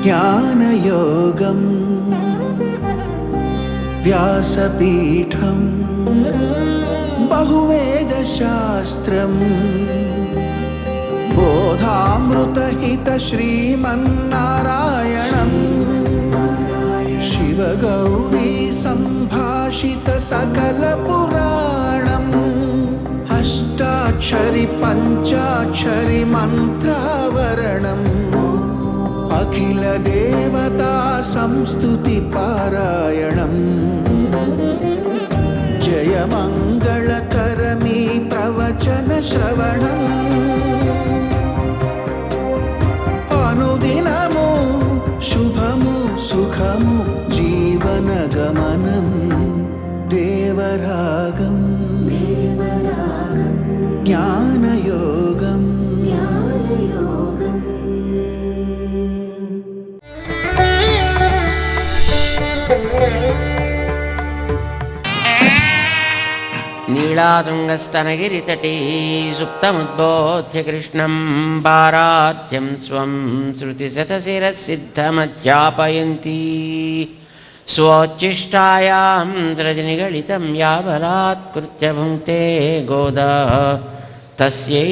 జ్ఞానయోగం వ్యాసపీఠం బహువేదశాస్త్రం బోధామృతహిత శ్రీమన్నారాయణం శివగౌరీ సంభాషిత సకల పురాణం అష్టాక్షరి పంచాక్షరి మంత్రావరణం అఖిల దేవతా సంస్తుతి పారాయణం జయమంగళకరమీ ప్రవచన శ్రవణం అనుదినము శుభము సుఖము జీవన గమనం దేవరాగం జ్ఞానయోగం నీళాతుంగస్తనగిరితటీ సుప్తముద్బోధ్య కృష్ణం పారార్థ్యం స్వం శృతిశతశిరసిద్ధమధ్యాపయంతి స్వోచ్ఛిష్టాయాం రజనిగళితం యా బలాత్కృత్య భుంక్తే గోదా తస్యై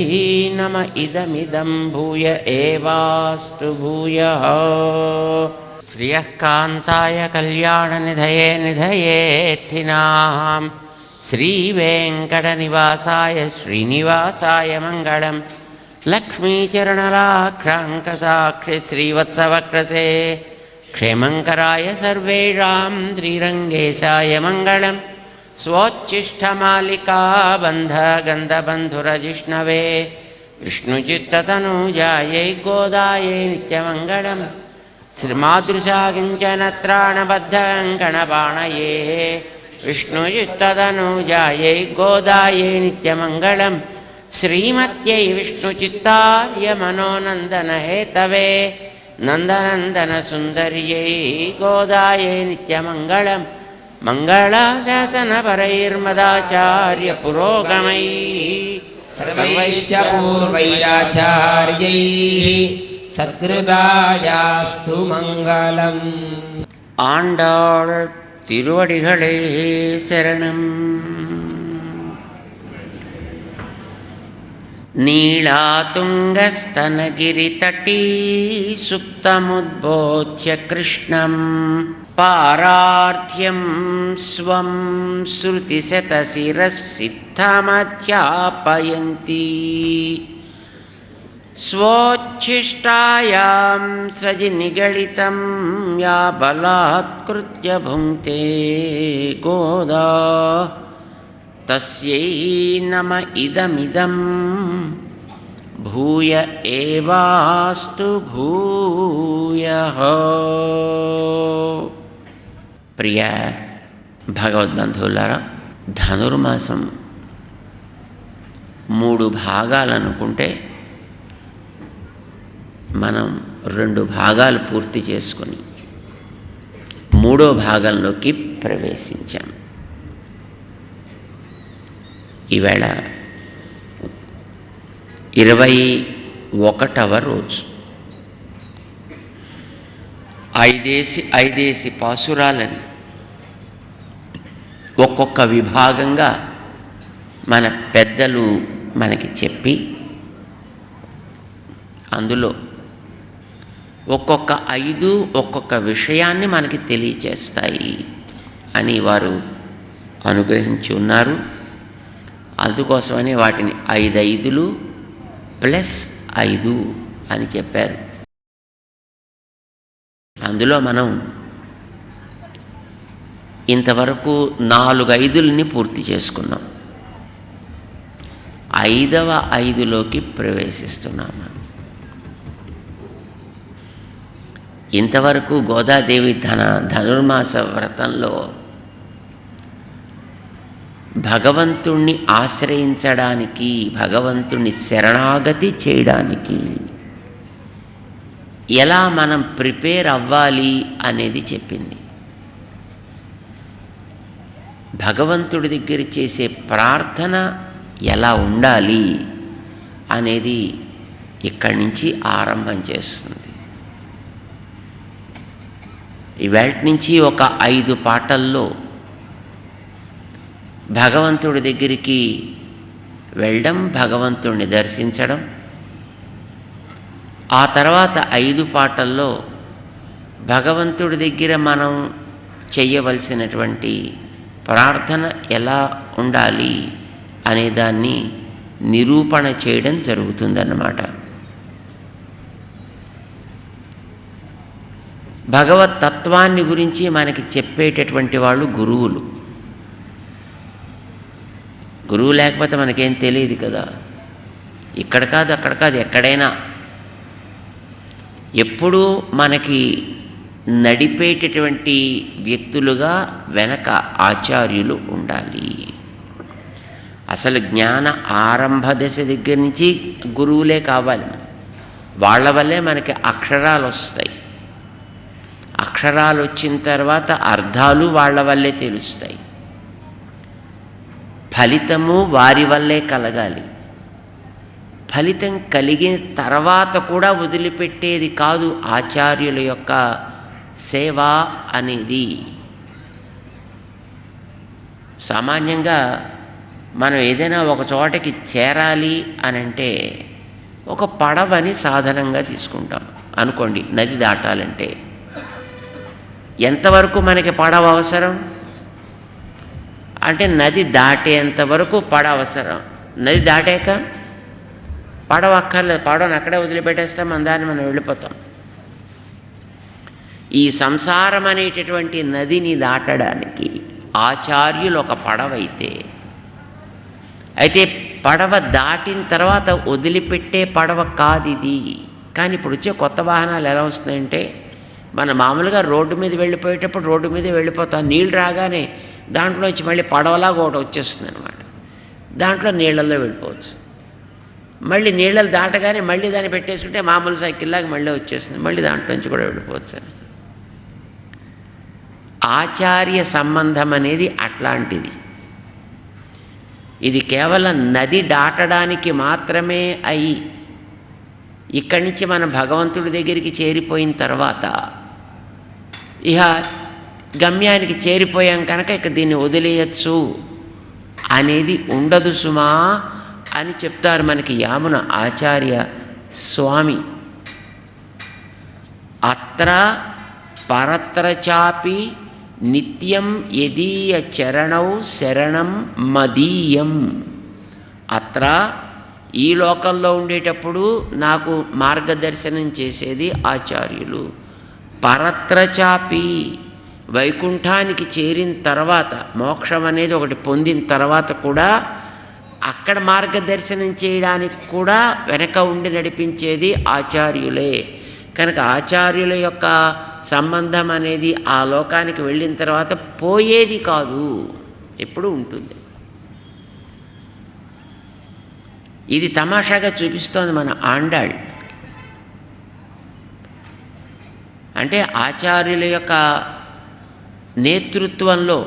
నమ ఇదమిదం భూయ ఏవాస్తు భూయః. శ్రియః కాంతాయ కళ్యాణనిధయే నిధయేర్థినాం శ్రీవేంకటనివాసాయ శ్రీనివాసాయ మంగళం. లక్ష్మీచరణలాక్షాంకసాక్షి శ్రీవత్సవక్రసే క్షేమంకరాయ సర్వేషాం శ్రీరంగేశాయ మంగళం. స్వోచ్ఛిష్టమాలికా బంధగంధబంధురజిష్ణవే విష్ణుచిత్తతనూజాయై గోదాయై నిత్యమంగళం. శ్రీమాదృశా కించనత్రాణబద్ధకంకణపాణయే విష్ణుచిత్తతనూజాయై గోదాయై నిత్యమంగళం. శ్రీమత్యై విష్ణుచిత్తార్య మనోనందనహేతవే నందనందనసుందర్యై గోదాయై నిత్యమంగళం. మంగళాశాసనపరైర్మదాచార్య పురోగమైః సర్వైశ్చ పూర్వైరాచార్యైః సద్గురుదాయాస్తు మంగళం. ఆండాళ్ తిరువడిகளே శరణం. నీళాతుంగస్తనగిరితటీ సుప్తముద్బోధ్య కృష్ణం పారార్థ్యం స్వం శృతిశతశిరసిద్ధమధ్యాపయంతి స్వోచ్ఛిష్టాయాం సృజనిగళితం యా బలాత్కృత్య భుంక్తే గోదా తస్యై నమ ఇదమిదం భూయ ఏవాస్తు భూయః. ప్రియ భగవద్బంధువులారా, ధనుర్మాసం 3 భాగాలనుకుంటే మనం 2 భాగాలు పూర్తి చేసుకొని 3వ భాగంలోకి ప్రవేశించాం. ఈవేళ 21వ రోజు. ఐదేసి పాసురాలని ఒక్కొక్క విభాగంగా మన పెద్దలు మనకి చెప్పి అందులో ఒక్కొక్క 5 ఒక్కొక్క విషయాన్ని మనకి తెలియచేస్తాయి అని వారు అనుగ్రహించి ఉన్నారు. అందుకోసమని వాటిని 5 5లు ప్లస్ 5 అని చెప్పారు. అందులో మనం ఇంతవరకు 4 5లని పూర్తి చేసుకున్నాం. 5వ 5లోకి ప్రవేశిస్తున్నాము. ఇంతవరకు గోదాదేవి ధనుర్మాస వ్రతంలో భగవంతుణ్ణి ఆశ్రయించడానికి, భగవంతుణ్ణి శరణాగతి చేయడానికి ఎలా మనం ప్రిపేర్ అవ్వాలి అనేది చెప్పింది. భగవంతుడి దగ్గర చేసే ప్రార్థన ఎలా ఉండాలి అనేది ఇక్కడి నుంచి ఆరంభం చేస్తుంది. ఇవాళ నుంచి ఒక 5 పాటల్లో భగవంతుడి దగ్గరికి వెళ్ళడం, భగవంతుడిని దర్శించడం, ఆ తర్వాత 5 పాటల్లో భగవంతుడి దగ్గర మనం చేయవలసినటువంటి ప్రార్థన ఎలా ఉండాలి అనే దాన్ని నిరూపణ చేయడం జరుగుతుందన్నమాట. భగవత్ తత్వాన్ని గురించి మనకి చెప్పేటటువంటి వాళ్ళు గురువులు. గురువు లేకపోతే మనకేం తెలియదు కదా. ఇక్కడ కాదు, అక్కడ కాదు, ఎక్కడైనా ఎప్పుడూ మనకి నడిపేటటువంటి వ్యక్తులుగా వెనక ఆచార్యులు ఉండాలి. అసలు జ్ఞాన ఆరంభ దశ దగ్గర నుంచి గురువులే కావాలి. వాళ్ళ వల్లే మనకి అక్షరాలు వస్తాయి. అక్షరాలు వచ్చిన తర్వాత అర్థాలు వాళ్ళ వల్లే తెలుస్తాయి. ఫలితము వారి వల్లే కలగాలి. ఫలితం కలిగిన తర్వాత కూడా వదిలిపెట్టేది కాదు ఆచార్యుల యొక్క సేవ అనేది. సామాన్యంగా మనం ఏదైనా ఒక చోటకి చేరాలి అని అంటే ఒక పడవని సాధనంగా తీసుకుంటాం అనుకోండి. నది దాటాలంటే ఎంతవరకు మనకి పడవ అవసరం అంటే నది దాటేంత వరకు పడవ అవసరం. నది దాటాక పడవ అక్కర్లేదు, పడవని అక్కడే వదిలిపెట్టేస్తాం, మన దాన్ని మనం వెళ్ళిపోతాం. ఈ సంసారం అనేటటువంటి నదిని దాటడానికి ఆచార్యులు ఒక పడవ అయితే పడవ దాటిన తర్వాత వదిలిపెట్టే పడవ కాదు ఇది. కానీ ఇప్పుడు వచ్చే కొత్త వాహనాలు ఎలా వస్తున్నాయంటే, మన మామూలుగా రోడ్డు మీద వెళ్ళిపోయేటప్పుడు రోడ్డు మీదే వెళ్ళిపోతాం. నీళ్ళు రాగానే దాంట్లో వచ్చి మళ్ళీ పడవలాగా ఒకటి వచ్చేస్తుంది అనమాట. దాంట్లో నీళ్ళల్లో వెళ్ళిపోవచ్చు. మళ్ళీ నీళ్ళలు దాటగానే మళ్ళీ దాన్ని పెట్టేసుకుంటే మామూలు సైకిల్లాగా మళ్ళీ వచ్చేస్తుంది. మళ్ళీ దాంట్లో నుంచి కూడా వెళ్ళిపోవచ్చు. ఆచార్య సంబంధం అనేది అట్లాంటిది. ఇది కేవలం నది దాటడానికి మాత్రమే అయి ఇక్కడి నుంచి మనం భగవంతుడి దగ్గరికి చేరిపోయిన తర్వాత ఇక గమ్యానికి చేరిపోయాం కనుక ఇక దీన్ని వదిలేయచ్చు అనేది ఉండదు సుమా అని చెప్తారు మనకి యామున ఆచార్య స్వామి. అత్ర పరత్ర చాపి నిత్యం యదీయ చరణౌ శరణం మదీయం. అత్ర ఈ లోకంలో ఉండేటప్పుడు నాకు మార్గదర్శనం చేసేది ఆచార్యులు. పరత్ర చాపి వైకుంఠానికి చేరిన తర్వాత, మోక్షం అనేది ఒకటి పొందిన తర్వాత కూడా అక్కడ మార్గదర్శనం చేయడానికి కూడా వెనక ఉండి నడిపించేది ఆచార్యులే. కనుక ఆచార్యుల యొక్క సంబంధం అనేది ఆ లోకానికి వెళ్ళిన తర్వాత పోయేది కాదు, ఎప్పుడూ ఉంటుంది. ఇది తమాషాగా చూపిస్తోంది మన ఆండాళ్. అంటే ఆచార్యుల యొక్క నేతృత్వంలో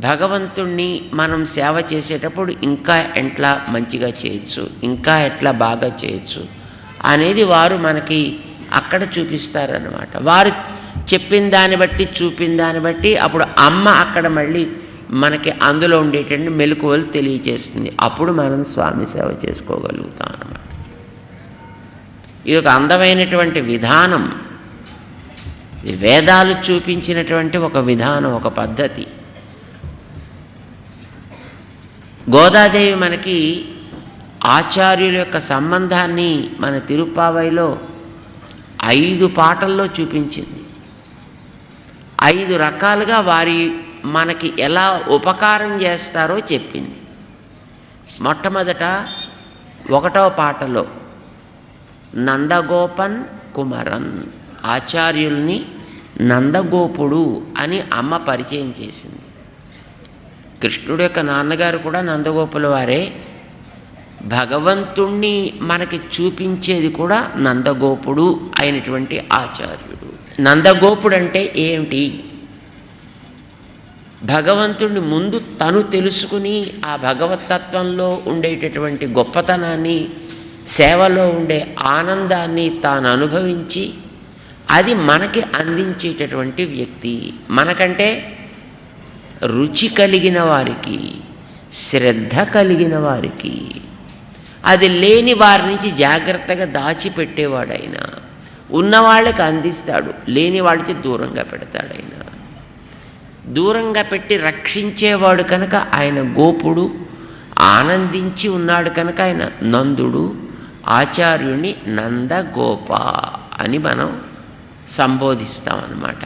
భగవంతుణ్ణి మనం సేవ చేసేటప్పుడు ఇంకా ఎట్లా మంచిగా చేయొచ్చు, ఇంకా ఎట్లా బాగా చేయొచ్చు అనేది వారు మనకి అక్కడ చూపిస్తారన్నమాట. వారు చెప్పిన దాన్ని బట్టి, చూపిన దాన్ని బట్టి అప్పుడు అమ్మ అక్కడ మళ్ళీ మనకి అందులో ఉండేటటువంటి మెలకువలు తెలియచేస్తుంది. అప్పుడు మనం స్వామి సేవ చేసుకోగలుగుతాం అన్నమాట. ఇది ఒక అందమైనటువంటి విధానం. ఇది వేదాలు చూపించినటువంటి ఒక విధానం, ఒక పద్ధతి. గోదాదేవి మనకి ఆచార్యుల యొక్క సంబంధాన్ని మన తిరుప్పావైలో 5 పాటల్లో చూపించింది. 5 రకాలుగా వారి మనకి ఎలా ఉపకారం చేస్తారో చెప్పింది. మొట్టమొదట 1వ పాటలో నందగోపన్ కుమరన్, ఆచార్యుల్ని నందగోపుడు అని అమ్మ పరిచయం చేసింది. కృష్ణుడు యొక్క నాన్నగారు కూడా నందగోపుల వారే. భగవంతుణ్ణి మనకి చూపించేది కూడా నందగోపుడు అయినటువంటి ఆచార్యుడు. నందగోపుడు అంటే ఏమిటి? భగవంతుడిని ముందు తను తెలుసుకుని ఆ భగవతత్వంలో ఉండేటటువంటి గొప్పతనాన్ని, సేవలో ఉండే ఆనందాన్ని తాను అనుభవించి అది మనకి అందించేటటువంటి వ్యక్తి. మనకంటే రుచి కలిగిన వారికి, శ్రద్ధ కలిగిన వారికి, అది లేని వారి నుంచి జాగ్రత్తగా దాచిపెట్టేవాడైన, ఉన్నవాళ్ళకి అందిస్తాడు, లేని వాళ్ళకి దూరంగా పెడతాడైన. దూరంగా పెట్టి రక్షించేవాడు కనుక ఆయన గోపుడు, ఆనందించి ఉన్నాడు కనుక ఆయన నందుడు, ఆచార్యుని నందగోప అని మనం సంబోధిస్తామన్నమాట.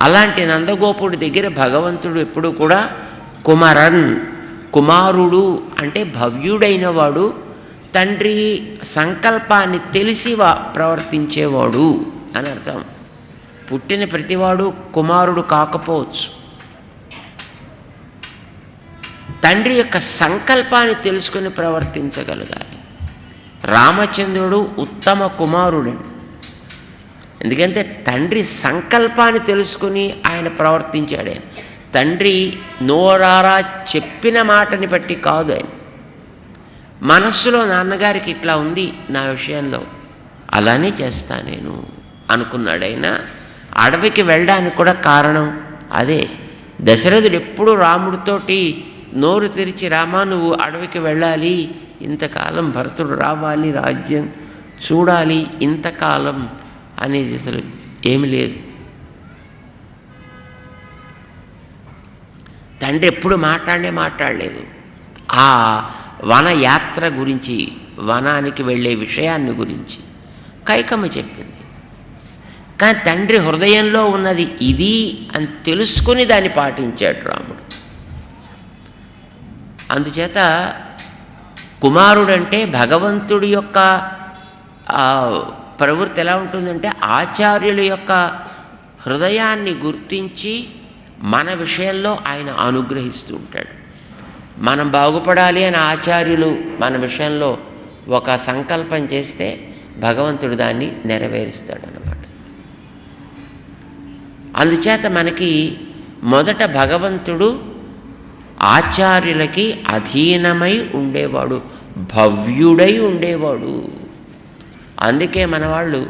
అలాంటి నందగోపుడి దగ్గర భగవంతుడు ఎప్పుడు కూడా కుమరన్, కుమారుడు అంటే భవ్యుడైన వాడు, తండ్రి సంకల్పాన్ని తెలిసి ప్రవర్తించేవాడు అని అర్థం. పుట్టిన ప్రతివాడు కుమారుడు కాకపోవచ్చు. తండ్రి యొక్క సంకల్పాన్ని తెలుసుకుని ప్రవర్తించగలగాలి. రామచంద్రుడు ఉత్తమ కుమారుడండి. ఎందుకంటే తండ్రి సంకల్పాన్ని తెలుసుకుని ఆయన ప్రవర్తించాడు. ఆయన తండ్రి నోరారా చెప్పిన మాటని బట్టి కాదు, ఆయన మనస్సులో నాన్నగారికి ఇట్లా ఉంది నా విషయంలో, అలానే చేస్తా నేను అనుకున్నాడు. ఆయన అడవికి వెళ్ళడానికి కూడా కారణం అదే. దశరథుడు ఎప్పుడు రాముడితోటి నోరు తెరిచి, రామా నువ్వు అడవికి వెళ్ళాలి, ఇంతకాలం భరతుడు రావాలి, రాజ్యం చూడాలి, ఇంతకాలం అనేది అసలు ఏమి లేదు. తండ్రి ఎప్పుడు మాట్లాడలేదు. ఆ వన యాత్ర గురించి, వనానికి వెళ్ళే విషయాన్ని గురించి కైకమ్మ చెప్పింది. కానీ తండ్రి హృదయంలో ఉన్నది ఇది అని తెలుసుకుని దాన్ని పాటించాడు రాముడు. అందుచేత కుమారుడంటే భగవంతుడి యొక్క ప్రవృత్తి ఎలా ఉంటుందంటే, ఆచార్యుల యొక్క హృదయాన్ని గుర్తించి మన విషయంలో ఆయన అనుగ్రహిస్తూ ఉంటాడు. మనం బాగుపడాలి అని ఆచార్యులు మన విషయంలో ఒక సంకల్పం చేస్తే భగవంతుడు దాన్ని నెరవేరుస్తాడనమాట. అందుచేత మనకి మొదట భగవంతుడు ఆచార్యులకి అధీనమై ఉండేవాడు, భవ్యుడై ఉండేవాడు. అందుకే మన వాళ్ళు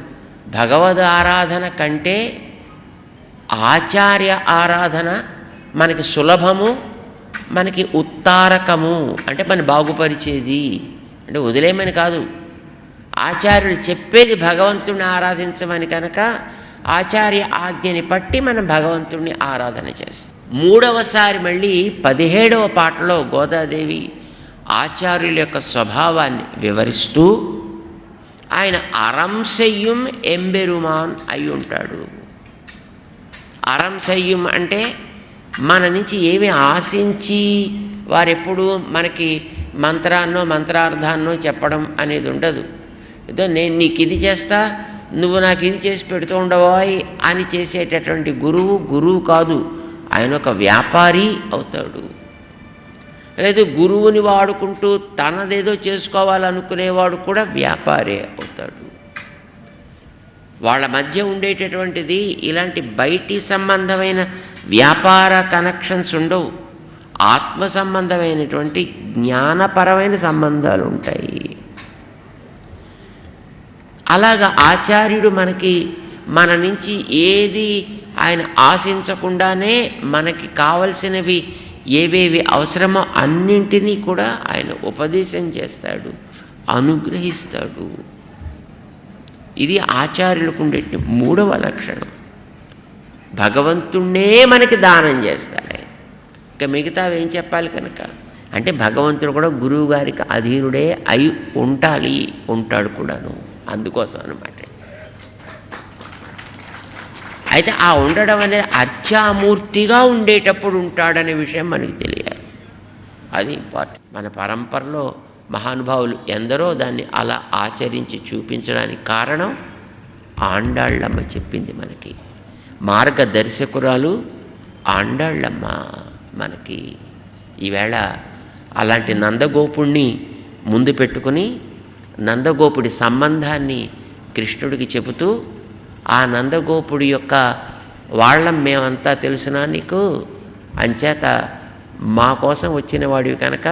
భగవద్ ఆరాధన కంటే ఆచార్య ఆరాధన మనకి సులభము, మనకి ఉత్తారకము. అంటే మన బాగుపరిచేది, అంటే వదిలేమని కాదు, ఆచార్యుడు చెప్పేది భగవంతుడిని ఆరాధించమని కనుక ఆచార్య ఆజ్ఞని పట్టి మనం భగవంతుడిని ఆరాధన చేస్తాం. మూడవసారి మళ్ళీ 17వ పాటలో గోదాదేవి ఆచార్యుల యొక్క స్వభావాన్ని వివరిస్తూ ఆయన అరంశయ్యం ఎంబెరుమాన్ అయి ఉంటాడు. అరంశయ్యం అంటే మన నుంచి ఏమి ఆశించి వారెప్పుడు మనకి మంత్రాన్నో మంత్రార్థాన్నో చెప్పడం అనేది ఉండదు. ఏదో నేను నీకు ఇది చేస్తా, నువ్వు నాకు ఇది చేసి పెడుతూ ఉండవాయి అని చేసేటటువంటి గురువు కాదు, ఆయన ఒక వ్యాపారి అవుతాడు. లేదు గురువుని వాడుకుంటూ తనదేదో చేసుకోవాలనుకునేవాడు కూడా వ్యాపారే అవుతాడు. వాళ్ళ మధ్య ఉండేటటువంటిది ఇలాంటి బయటి సంబంధమైన వ్యాపార కనెక్షన్స్ ఉండవు, ఆత్మ సంబంధమైనటువంటి జ్ఞానపరమైన సంబంధాలు ఉంటాయి. అలాగా ఆచార్యుడు మనకి మన నుంచి ఏది ఆయన ఆశించకుండానే మనకి కావలసినవి ఏవేవి అవసరమో అన్నింటినీ కూడా ఆయన ఉపదేశం చేస్తాడు, అనుగ్రహిస్తాడు. ఇది ఆచార్యులకు ఉండే 3వ లక్షణం. భగవంతుణ్ణే మనకి దానం చేస్తాడు ఆయన. ఇంకా మిగతావి ఏం చెప్పాలి కనుక, అంటే భగవంతుడు కూడా గురువు గారికి అధీనుడే అయి ఉంటాడు కూడాను. అందుకోసం అన్నమాట. అయితే ఆ ఉండడం అనేది అర్చామూర్తిగా ఉండేటప్పుడు ఉంటాడనే విషయం మనకి తెలియాలి. అది ఇంపార్టెంట్. మన పరంపరలో మహానుభావులు ఎందరో దాన్ని అలా ఆచరించి చూపించడానికి కారణం ఆండాళ్ళమ్మ చెప్పింది మనకి. మార్గదర్శకురాలు ఆండాళ్ళమ్మ మనకి. ఈవేళ అలాంటి నందగోపుణ్ణి ముందు పెట్టుకుని నందగోపుడి సంబంధాన్ని కృష్ణుడికి చెబుతూ, ఆ నందగోపుడి యొక్క వాళ్ళం మేమంతా తెలుసునా నీకు, అంచేత మా కోసం వచ్చిన వాడివి కనుక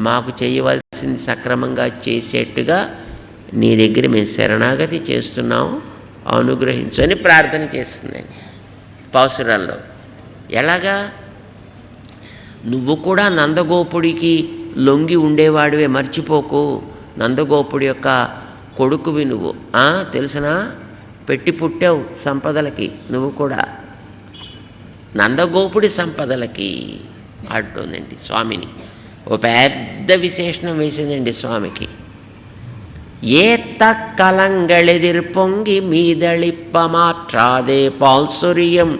మాకు చేయవలసింది సక్రమంగా చేసేట్టుగా నీ దగ్గర మేము శరణాగతి చేస్తున్నాము అనుగ్రహించు అని ప్రార్థన చేస్తుందండి పాసురాల్లో. ఎలాగా? నువ్వు కూడా నందగోపుడికి లొంగి ఉండేవాడివే, మర్చిపోకు. నందగోపుడి యొక్క కొడుకువి నువ్వు, తెలుసునా? పెట్టి పుట్టావు సంపదలకి, నువ్వు కూడా నందగోపుడి సంపదలకి అంటుందండి స్వామిని. ఓ పెద్ద విశేషణం వేసిందండి స్వామికి. ஏத்த கலங்களெதிர் பொங்கி மீதளிப்ப மாற்றாதே பால் சொரியம்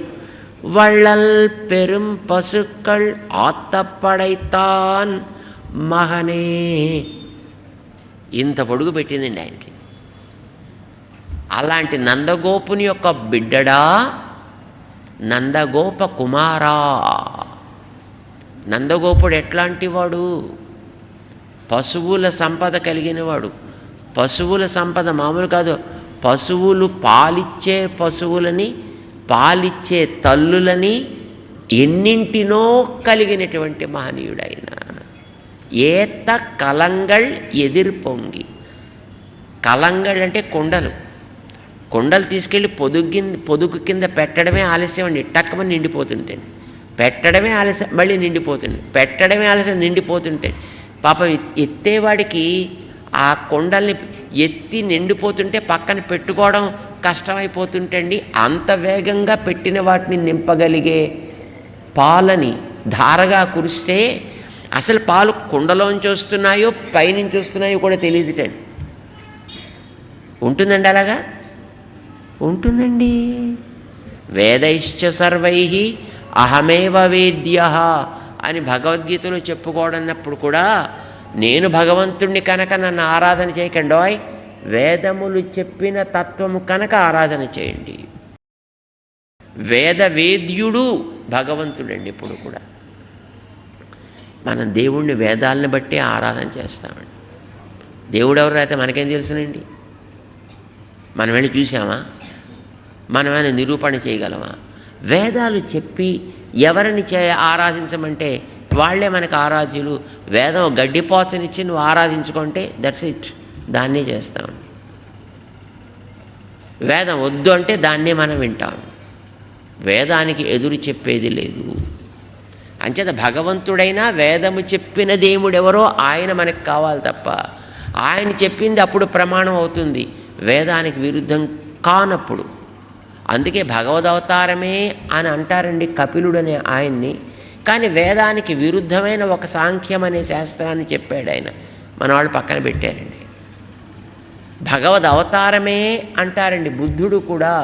வள்ளல் பெரும் பசுக்கள் ఆత్తపడైతాన్ మహనే. ఇంత పొడుగు పెట్టిందండి ఆయనకి. అలాంటి నందగోపుని యొక్క బిడ్డడా, నందగోప కుమారా. నందగోపుడు ఎట్లాంటి వాడు? పశువుల సంపద కలిగినవాడు. పశువుల సంపద మామూలు కాదు. పశువులు పాలిచ్చే పశువులని, పాలిచ్చే తల్లులని ఎన్నింటినో కలిగినటువంటి మహనీయుడైన. ఏత కలంగళ్ ఎదిర్పొంగి. కలంగళ్ అంటే కొండలు. కొండలు తీసుకెళ్ళి పొదుగు కింద పెట్టడమే ఆలస్యం అండి. టక్కమని నిండిపోతుంటే, పెట్టడమే ఆలస్యం, మళ్ళీ నిండిపోతుంది, పెట్టడమే ఆలస్యం, నిండిపోతుంటే పాపం ఎత్తేవాడికి ఆ కొండల్ని ఎత్తి నిండిపోతుంటే పక్కన పెట్టుకోవడం కష్టమైపోతుంటే అండి, అంత వేగంగా పెట్టిన వాటిని నింపగలిగే పాలని ధారగా కురిస్తే అసలు పాలు కుండలోంచి వస్తున్నాయో పైనుంచి వస్తున్నాయో కూడా తెలియదుటండి. ఉంటుందండి అలాగా? ఉంటుందండి. వేదైశ్చ సర్వై అహమేవ వేద్య అని భగవద్గీతలో చెప్పుకోవడన్నప్పుడు కూడా, నేను భగవంతుణ్ణి కనుక నన్ను ఆరాధన చేయకండోయ్, వేదములు చెప్పిన తత్వము కనుక ఆరాధన చేయండి. వేదవేద్యుడు భగవంతుడండి. ఇప్పుడు కూడా మనం దేవుణ్ణి వేదాలను బట్టి ఆరాధన చేస్తామండి. దేవుడు ఎవరు అయితే మనకేం తెలుసునండి? మనం వెళ్ళి చూసామా? మనమైనా నిరూపణ చేయగలమా? వేదాలు చెప్పి ఎవరిని ఆరాధించమంటే వాళ్ళే మనకు ఆరాధ్యులు. వేదం గడ్డిపోచనిచ్చి నువ్వు ఆరాధించుకుంటే దట్స్ ఇట్, దాన్నే చేస్తామండి. వేదం వద్దు అంటే దాన్నే మనం వింటాం. వేదానికి ఎదురు చెప్పేది లేదు. అంచేత భగవంతుడైనా వేదము చెప్పిన దేవుడెవరో ఆయన మనకు కావాలి తప్ప, ఆయన చెప్పింది అప్పుడు ప్రమాణం అవుతుంది, వేదానికి విరుద్ధం కానప్పుడు. అందుకే భగవదవతారమే అని అంటారండి కపిలుడనే ఆయన్ని. కానీ వేదానికి విరుద్ధమైన ఒక సాంఖ్యం అనే శాస్త్రాన్ని చెప్పాడు ఆయన, మన వాళ్ళు పక్కన పెట్టారండి. భగవద్ అవతారమే అంటారండి బుద్ధుడు కూడా,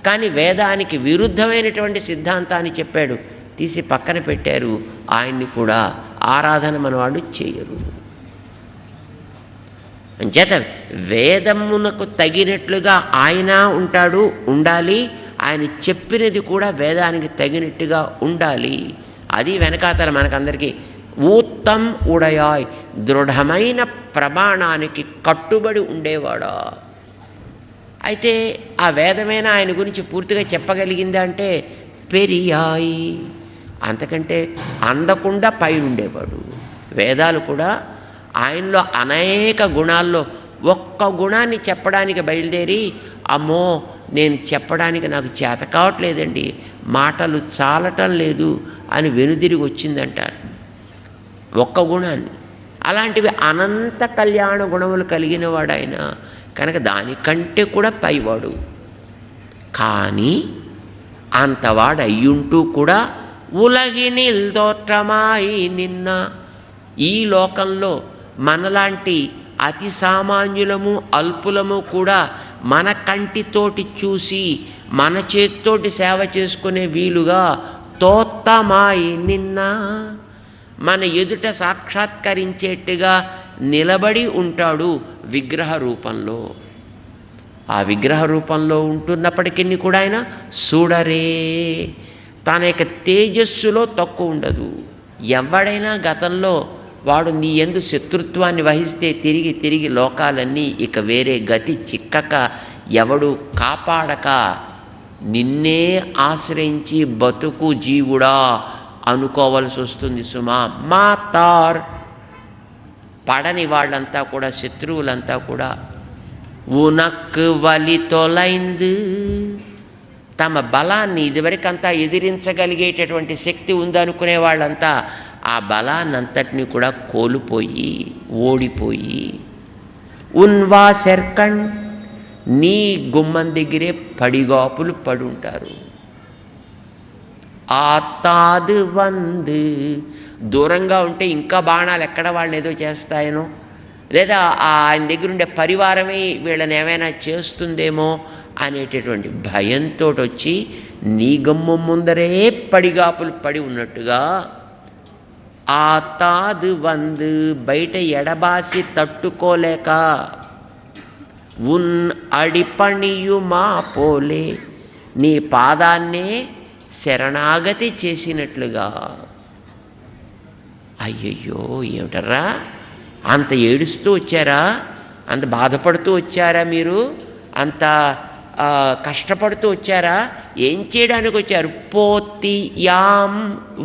కానీ వేదానికి విరుద్ధమైనటువంటి సిద్ధాంతాన్ని చెప్పాడు, తీసి పక్కన పెట్టారు. ఆయన్ని కూడా ఆరాధన మనవాడు చేయరు. అంచేత వేదమునకు తగినట్లుగా ఆయన ఉంటాడు, ఉండాలి. ఆయన చెప్పినది కూడా వేదానికి తగినట్టుగా ఉండాలి. అది వెనకాతల మనకందరికీ ఊత్తం ఉడయాయ్, దృఢమైన ప్రమాణానికి కట్టుబడి ఉండేవాడా. అయితే ఆ వేదమైన ఆయన గురించి పూర్తిగా చెప్పగలిగిందా అంటే పెరియాయి, అంతకంటే అందకుండా పై ఉండేవాడు. వేదాలు కూడా ఆయనలో అనేక గుణాల్లో ఒక్క గుణాన్ని చెప్పడానికి బయలుదేరి, అమ్మో నేను చెప్పడానికి నాకు చేత కావట్లేదండి, మాటలు చాలటం లేదు అని వెనుదిరిగి వచ్చిందంటారు ఒక్క గుణాన్ని. అలాంటివి అనంత కళ్యాణ గుణములు కలిగిన వాడు ఆయన కనుక దానికంటే కూడా పైవాడు. కానీ అంతవాడు అయ్యుంటూ కూడా ఉలగినిల్ తోற்றమాయి నిన్న, ఈ లోకంలో మనలాంటి అతి సామాన్యులము అల్పులము కూడా మన కంటితోటి చూసి మన చేత్తోటి సేవ చేసుకునే వీలుగా తోత్తమాయి నిన్న, మన ఎదుట సాక్షాత్కరించేట్టుగా నిలబడి ఉంటాడు విగ్రహ రూపంలో. ఆ విగ్రహ రూపంలో ఉంటున్నప్పటికీ కూడా ఆయన చూడరే, తన యొక్క తేజస్సులో తక్కువ ఉండదు. ఎవడైనా గతంలో వాడు నీ యందు శత్రుత్వాన్ని వహిస్తే తిరిగి తిరిగి లోకాలన్నీ ఇక వేరే గతి చిక్కక ఎవడు కాపాడక నిన్నే ఆశ్రయించి బతుకు జీవుడా అనుకోవలసి వస్తుంది సుమా. మాతార్ పడని వాళ్ళంతా కూడా, శత్రువులంతా కూడా ఉనక్కు వలి తొలైందు, తమ బలాన్ని ఇదివరకంతా ఎదిరించగలిగేటటువంటి శక్తి ఉందనుకునే వాళ్ళంతా ఆ బలాన్నంతటినీ కూడా కోల్పోయి ఓడిపోయి, ఉన్వా శర్కణ్, నీ గుమ్మం దగ్గరే పడిగాపులు పడుంటారు. ఆతాదు వందు, దూరంగా ఉంటే ఇంకా బాణాలు ఎక్కడ వాళ్ళని ఏదో చేస్తాయనో, లేదా ఆయన దగ్గర ఉండే పరివారమే వీళ్ళని ఏమైనా చేస్తుందేమో అనేటటువంటి భయంతో వచ్చి నీ గుమ్మం ముందరే పడిగాపులు పడి ఉన్నట్టుగా, ఆతాదు వందు, బయట ఎడబాసి తట్టుకోలేక, ఉన్ అడిపణియుమా పోలే, నీ పాదాన్నే శరణాగతి చేసినట్లుగా. అయ్యయ్యో ఏమిటర్రా, అంత ఏడుస్తూ వచ్చారా, అంత బాధపడుతూ వచ్చారా, మీరు అంత కష్టపడుతూ వచ్చారా, ఏం చేయడానికి వచ్చారు? పోతి యాం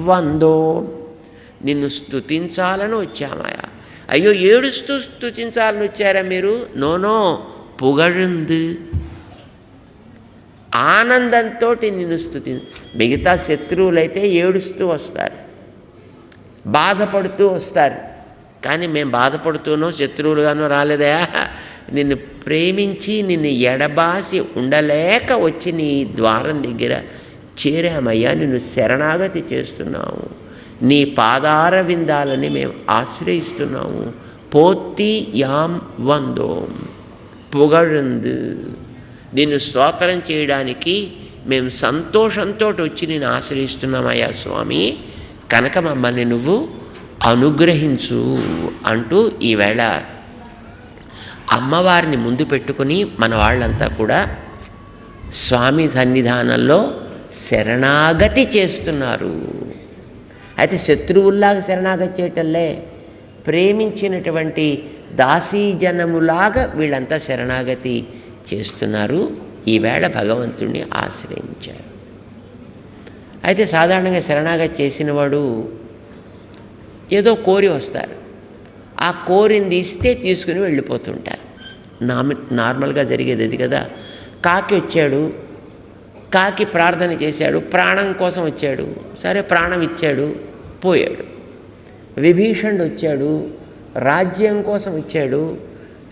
వందో, నిన్ను స్తుతించాలని వచ్చామాయా. అయ్యో ఏడుస్తూ స్తుతించాలని వచ్చారా మీరు? నోనో పుగழுందు, ఆనందంతో నిన్ను మిగతా శత్రువులైతే ఏడుస్తూ వస్తారు, బాధపడుతూ వస్తారు. కానీ మేము బాధపడుతూనో శత్రువులుగానో రాలేదా, నిన్ను ప్రేమించి నిన్ను ఎడబాసి ఉండలేక వచ్చి నీ ద్వారం దగ్గర చేరామయ్యా, నిన్ను శరణాగతి చేస్తున్నాము, నీ పాదార విందాలని మేము ఆశ్రయిస్తున్నాము. పోతి యాం వందోం, పుగழுందు, నిన్ను స్తోత్రం చేయడానికి మేము సంతోషంతో వచ్చి నేను ఆశ్రయిస్తున్నామయ్యా స్వామి, కనుక మమ్మల్ని నువ్వు అనుగ్రహించు అంటూ ఈవేళ అమ్మవారిని ముందు పెట్టుకుని మన వాళ్ళంతా కూడా స్వామి సన్నిధానంలో శరణాగతి చేస్తున్నారు. అయితే శత్రువుల్లాగా శరణాగతి చేయటంలే, ప్రేమించినటువంటి దాసీజనములాగా వీళ్ళంతా శరణాగతి చేస్తున్నారు. ఈవేళ భగవంతుణ్ణి ఆశ్రయించారు. అయితే సాధారణంగా శరణాగతి చేసినవాడు ఏదో కోరి వస్తారు, ఆ కోరింది ఇస్తే తీసుకుని వెళ్ళిపోతుంటారు. నార్మల్గా జరిగేది అది కదా. కాకి వచ్చాడు, కాకి ప్రార్థన చేశాడు, ప్రాణం కోసం వచ్చాడు, సరే ప్రాణం ఇచ్చాడు, పోయాడు. విభీషణుడు వచ్చాడు, రాజ్యం కోసం వచ్చాడు,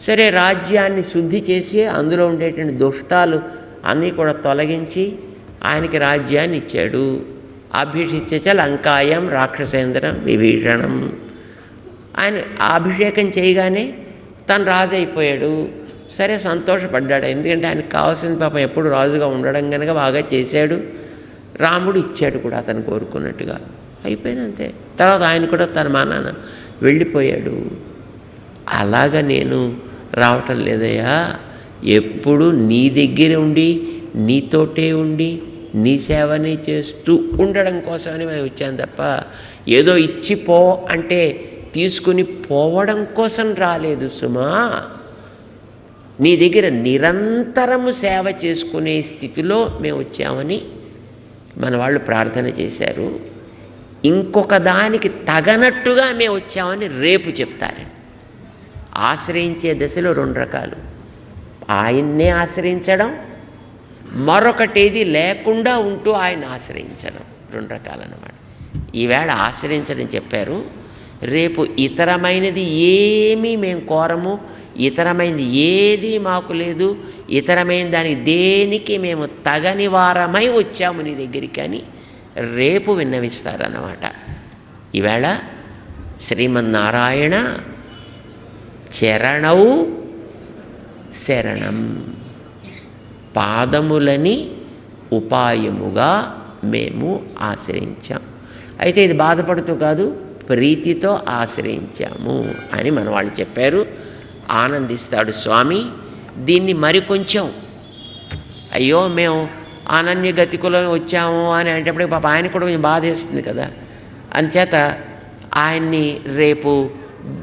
సరే రాజ్యాన్ని శుద్ధి చేసి అందులో ఉండేటువంటి దుష్టాలు అన్నీ కూడా తొలగించి ఆయనకి రాజ్యాన్ని ఇచ్చాడు. అభిషిచ్చ లంకాయం రాక్షసేంద్రం విభీషణం, ఆయన అభిషేకం చేయగానే తను రాజు అయిపోయాడు. సరే సంతోషపడ్డాడు, ఎందుకంటే ఆయనకు కావాల్సిన పాపం ఎప్పుడు రాజుగా ఉండడం కనుక బాగా చేశాడు. రాముడు ఇచ్చాడు కూడా అతను కోరుకున్నట్టుగా, అయిపోయింది అంతే. తర్వాత ఆయన కూడా తన మానాన వెళ్ళిపోయాడు. అలాగా నేను రావటం లేదయ్యా, ఎప్పుడు నీ దగ్గర ఉండి నీతోటే ఉండి నీ సేవనే చేస్తూ ఉండడం కోసమని మేము వచ్చాను తప్ప ఏదో ఇచ్చి పో అంటే తీసుకుని పోవడం కోసం రాలేదు సుమా. నీ దగ్గర నిరంతరము సేవ చేసుకునే స్థితిలో మేము వచ్చామని మన వాళ్ళు ప్రార్థన చేశారు. ఇంకొక దానికి తగనట్టుగా మేము వచ్చామని రేపు చెప్తారు. ఆశ్రయించే దశలో రెండు రకాలు, ఆయన్నే ఆశ్రయించడం, మరొకటేది లేకుండా ఉంటూ ఆయన ఆశ్రయించడం, రెండు రకాలన్నమాట. ఈవేళ ఆశ్రయించడం చెప్పారు. రేపు ఇతరమైనది ఏమీ మేము కోరము, ఇతరమైనది ఏది మాకు లేదు, ఇతరమైన దానికి దేనికి మేము తగని వారమై వచ్చాము నీ దగ్గరికి అని రేపు విన్నవిస్తారన్నమాట. ఈవేళ శ్రీమన్నారాయణ చరణౌ శరణం, పాదములని ఉపాయముగా మేము ఆశ్రయించాం. అయితే ఇది బాధపడుతూ కాదు, ప్రీతితో ఆశ్రయించాము అని మన వాళ్ళు చెప్పారు. ఆనందిస్తాడు స్వామి. దీన్ని మరికొంచెం, అయ్యో మేము అనన్యగతికులం వచ్చాము అని అనేటప్పుడు పాప ఆయన కూడా కొంచెం బాధేస్తుంది కదా. అంచేత ఆయన్ని రేపు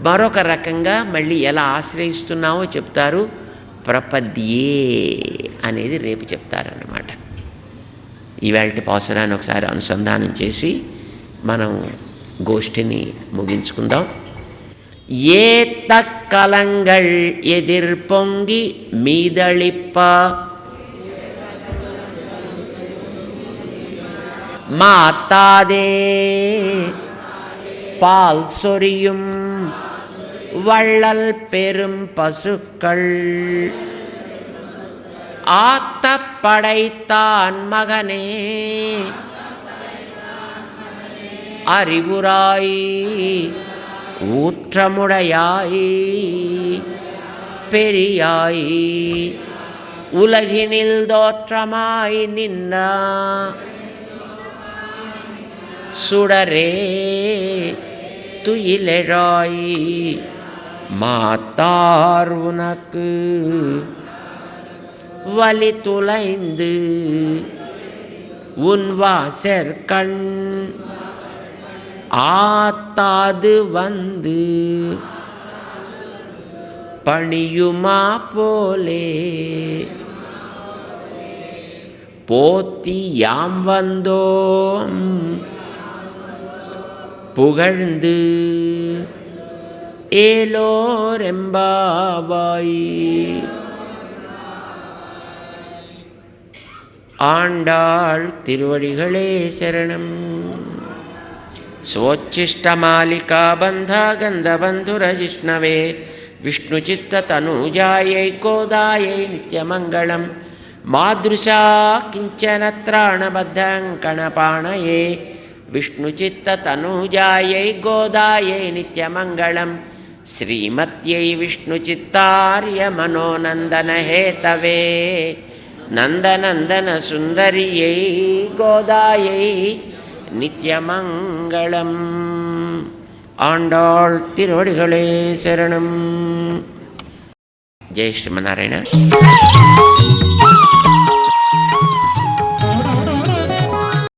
మరొక రకంగా మళ్ళీ ఎలా ఆశ్రయిస్తున్నామో చెప్తారు. ప్రపద్యే అనేది రేపు చెప్తారన్నమాట. ఈవేళ పాసురాన్ని ఒకసారి అనుసంధానం చేసి మనం గోష్ఠిని ముగించుకుందాం. ఏ తక్క கலங்கள் எதிர் பொங்கி மீதளிப்ப மாத்தாதே பால் சொரியும் வள்ளல் பெரும் பசுக்கள் ஆத்த படைத்தான் மகனே அறிவுராய் ஊற்றமுடையாய் பெரியாய் உலகினில் தோற்றமாய் நின்ன சுடரே துயிலெழாய் மாத்தார் உனக்கு வலி துளைந்து உன் வாசற்கண் ஆத்தாது வந்து பணியுமா போலே போத்தி யாம் வந்தோம் புகழ்ந்து ஏலோரெம்பாவாய். ஆண்டாள் திருவடிகளே சரணம். स्वोच्छिष्टमालिका बन्धा गन्धबन्धुरजिष्णवे विष्णुचित्ततनूजायै गोदायै नित्यमङ्गलं मादृशा किञ्चन त्राणबद्धङ्कणपाणये विष्णुचित्ततनूजायै गोदायै नित्यमङ्गलं श्रीमत्यै विष्णुचित्तार्यमनोनन्दनहेतवे नन्दनन्दनसुन्दर्यै गोदायै நித்யமங்களம். ஆண்டாள் திருவடிகளே சரணம். ஜெய் ஸ்ரீமநாராயண.